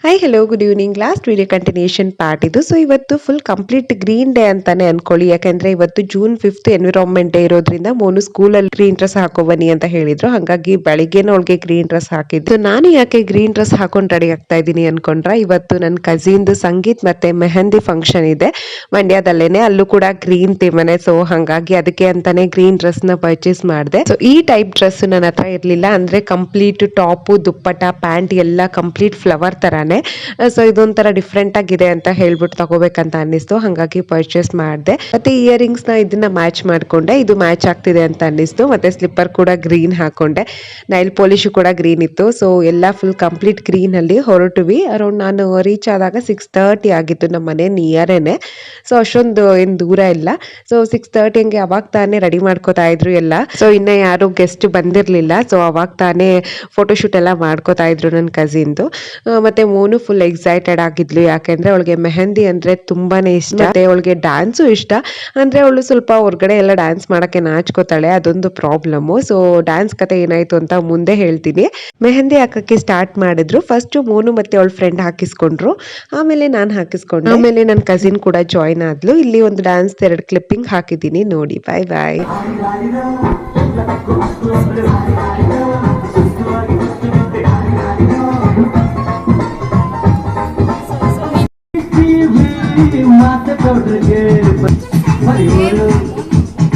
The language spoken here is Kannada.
Hi hello good evening. Last video continuation part ಇದು. ಸೊ ಇವತ್ತು ಫುಲ್ ಕಂಪ್ಲೀಟ್ ಗ್ರೀನ್ ಡೇ ಅಂತಾನೆ ಅನ್ಕೊಳ್ಳಿ. ಯಾಕಂದ್ರೆ ಇವತ್ತು June 5th ಎನ್ವಿರಾನ್ಮೆಂಟ್ ಡೇ ಇರೋದ್ರಿಂದ ಮೋನು ಸ್ಕೂಲಲ್ಲಿ ಗ್ರೀನ್ ಡ್ರೆಸ್ ಹಾಕೋ ಬನ್ನಿ ಅಂತ ಹೇಳಿದ್ರು. ಹಾಗಾಗಿ ಬೆಳಿಗ್ಗೆನೇ ಅವಳಿಗೆ ಗ್ರೀನ್ ಡ್ರೆಸ್ ಹಾಕಿದ್ದು. ನಾನು ಯಾಕೆ ಗ್ರೀನ್ ಡ್ರೆಸ್ ಹಾಕೊಂಡು ರೆಡಿ ಆಗ್ತಾ ಇದ್ದೀನಿ ಅನ್ಕೊಂಡ್ರ, ಇವತ್ತು ನನ್ನ ಕಸಿನ್ದು ಸಂಗೀತ್ ಮತ್ತೆ ಮೆಹಂದಿ ಫಂಕ್ಷನ್ ಇದೆ ಮಂಡ್ಯದಲ್ಲೇನೆ. ಅಲ್ಲೂ ಕೂಡ ಗ್ರೀನ್ ಥೀಮನೆ. ಸೊ ಹಾಗಾಗಿ ಅದಕ್ಕೆ ಅಂತಾನೆ ಗ್ರೀನ್ ಡ್ರೆಸ್ ನ ಪರ್ಚೇಸ್ ಮಾಡಿದೆ. ಸೊ ಈ ಟೈಪ್ ಡ್ರೆಸ್ ನನ್ನ ಹತ್ರ ಇರ್ಲಿಲ್ಲ. ಅಂದ್ರೆ ಕಂಪ್ಲೀಟ್ ಟಾಪ್ ದುಪ್ಪಟ ಪ್ಯಾಂಟ್ ಎಲ್ಲ ಕಂಪ್ಲೀಟ್ ಫ್ಲವರ್ ತರಾನೇ. ಸೊ ಇದೊಂಥರ ಡಿಫ್ರೆಂಟ್ ಆಗಿದೆ ಅಂತ ಹೇಳ್ಬಿಟ್ಟು ತಗೋಬೇಕಂತ ಅನ್ನಿಸ್ತು. ಹಾಗಾಗಿ ಪರ್ಚೇಸ್ ಮಾಡಿದೆ. ಮತ್ತೆ ಇಯರಿಂಗ್ಸ್ ನ ಇದನ್ನ ಮ್ಯಾಚ್ ಮಾಡ್ಕೊಂಡೆ. ಇದು ಮ್ಯಾಚ್ ಆಗ್ತಿದೆ ಅಂತ ಅನ್ನಿಸ್ತು. ಮತ್ತೆ ಸ್ಲಿಪ್ಪರ್ ಕೂಡ ಗ್ರೀನ್ ಹಾಕೊಂಡೆ. ನೈಲ್ ಪಾಲಿಶ್ ಕೂಡ ಗ್ರೀನ್ ಇತ್ತು. ಸೊ ಎಲ್ಲ ಫುಲ್ ಕಂಪ್ಲೀಟ್ ಗ್ರೀನ್ ಅಲ್ಲಿ ಹೊರಟುವಿ. ಅರೌಂಡ್ ನಾನು ರೀಚ್ ಆದಾಗ 6:30 ಆಗಿತ್ತು. ನಮ್ಮ ಮನೆ ನಿಯರೇನೆ. ಸೊ ಅಷ್ಟೊಂದು ಏನ್ ದೂರ ಇಲ್ಲ. ಸೊ 6:30 ಹಂಗೆ ಅವಾಗ ತಾನೇ ರೆಡಿ ಮಾಡ್ಕೋತಾ ಇದ್ರು ಎಲ್ಲ. ಸೊ ಇನ್ನ ಯಾರು ಗೆಸ್ಟ್ ಬಂದಿರ್ಲಿಲ್ಲ. ಸೊ ಅವಾಗ ತಾನೇ ಫೋಟೋಶೂಟ್ ಎಲ್ಲ ಮಾಡ್ಕೋತಾ ಇದ್ರು ನನ್ನ ಕಸಿನ್ದು. ಮತ್ತೆ ಮೋನು ಫುಲ್ ಎಕ್ಸೈಟೆಡ್ ಆಗಿದ್ಲು. ಯಾಕೆಂದ್ರೆ ಅವಳಿಗೆ ಮೆಹಂದಿ ಅಂದ್ರೆ ತುಂಬಾನೇ ಇಷ್ಟ. ಮತ್ತೆ ಅವಳಿಗೆ ಡ್ಯಾನ್ಸು ಇಷ್ಟ. ಅಂದ್ರೆ ಅವಳು ಸ್ವಲ್ಪ ಹೊರಗಡೆ ಎಲ್ಲ ಡ್ಯಾನ್ಸ್ ಮಾಡಕ್ಕೆ ನಾಚ್ಕೋತಾಳೆ. ಅದೊಂದು ಪ್ರಾಬ್ಲಮ್. ಸೊ ಡ್ಯಾನ್ಸ್ ಕತೆ ಏನಾಯ್ತು ಅಂತ ಮುಂದೆ ಹೇಳ್ತೀನಿ. ಮೆಹಂದಿ ಹಾಕಕ್ಕೆ ಸ್ಟಾರ್ಟ್ ಮಾಡಿದ್ರು. ಫಸ್ಟ್ ಮೋನು ಮತ್ತೆ ಅವಳ ಫ್ರೆಂಡ್ ಹಾಕಿಸ್ಕೊಂಡ್ರು. ಆಮೇಲೆ ನಾನು ಹಾಕಿಸ್ಕೊಂಡೆ. ಆಮೇಲೆ ನನ್ನ ಕಸಿನ್ ಕೂಡ ಜಾಯ್ನ್ ಆದ್ಲು. ಇಲ್ಲಿ ಒಂದು ಡ್ಯಾನ್ಸ್ 2 ಕ್ಲಿಪ್ಪಿಂಗ್ ಹಾಕಿದ್ದೀನಿ ನೋಡಿ. ಬಾಯ್ ಬಾಯ್.